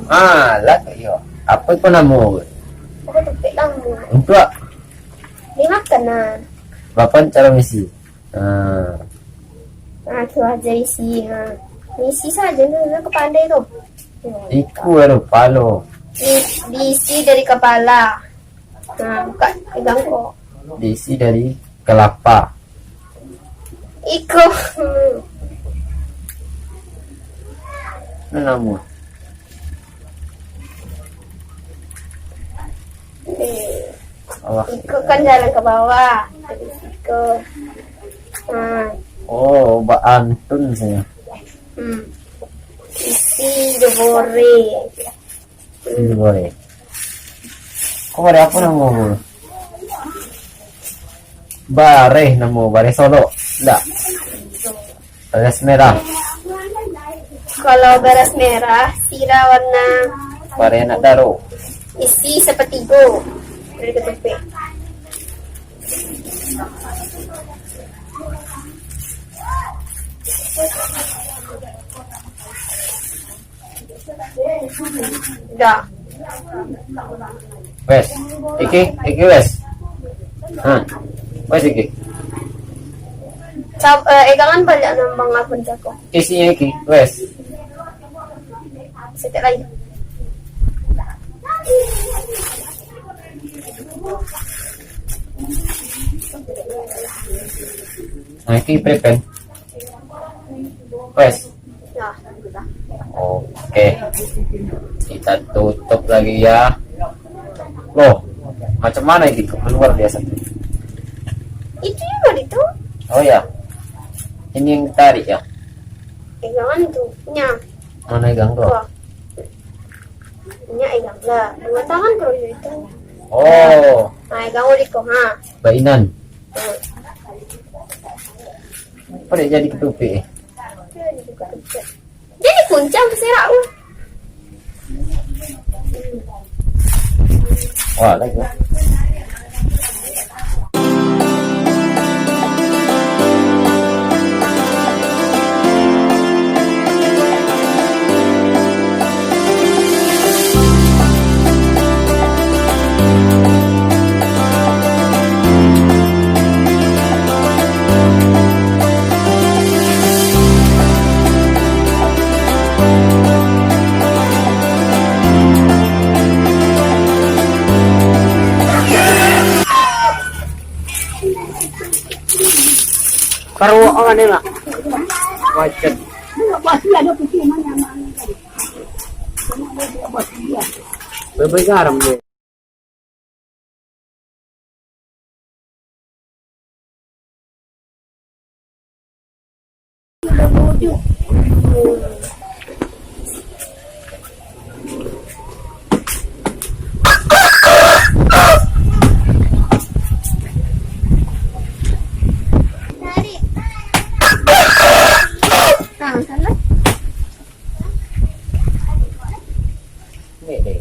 Lah kayo. Apa ko na mo? Ako tupik lang mo. Untuk Di makan na. Bapan cara misi. Kiwa dari si. Misi saja na kepandai tu. Iku ano palo. Diisi dari kepala. Buka pegang kok. Diisi dari kelapa. Iko. Ano namo? Iko kan jalan ke bawah. Iko. Oh, Mbak Antun saya. Isi jebore. Ini boleh. Kok ada apa namo? Bare namo, bare Solo. Enggak. Beras merah. Kalau beras merah, sira warna Bare anak daro. isi sepertigo dari ketupik. Dah. Wes. Iki wes. Wes iki. Egangan balik ng mga punta ko. Isinya iki, wes. Sikat lagi. Nah, iki prepen. Wes. Nah, Oke. Kita tutup lagi ya. Loh, macam mana ini? Keluar biasa. itu juga itu. Oh ya. Ini yang tarik ya. Egangan itu. Nya. Mana yang tuh? Wah. Nya egang lah. Dua tangan kalau itu. Oh, Nah, egang ulit ko ha. bainan. Apa dia jadi ketupi? Jadi kuncang keserak lu. Wah, lagi. Karuo ka nila. Macet. Bebay garam mo. Ini deh.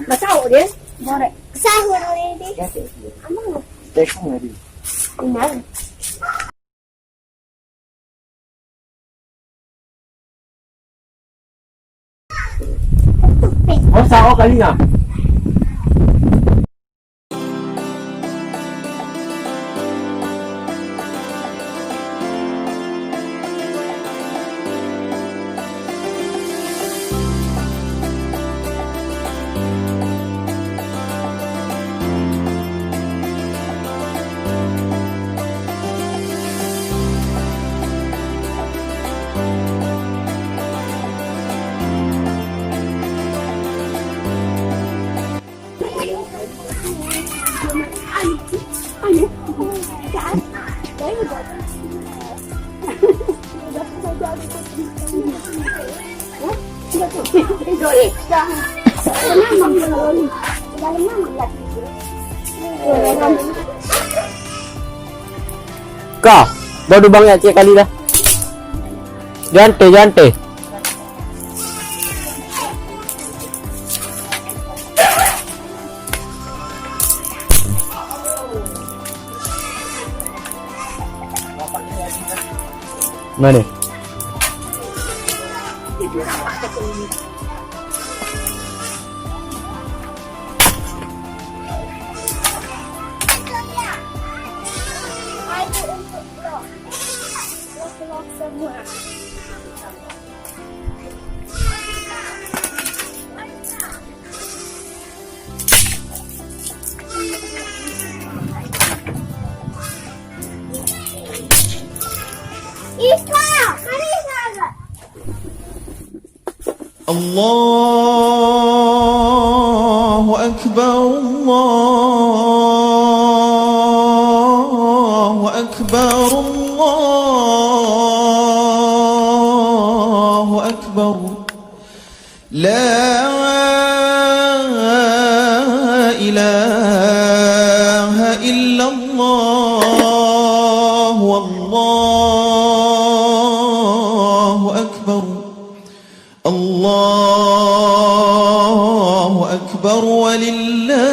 Masao dia. Bore. Sahur ini. Amang. Tekong lagi. Inal. Oh, sao kali na? Ka, baru bang ya cek kali dah. Jante. Mana? Semua. الله أكبر الله أكبر الله أكبر لا إله إلا الله والله أكبر الله أكبر ولله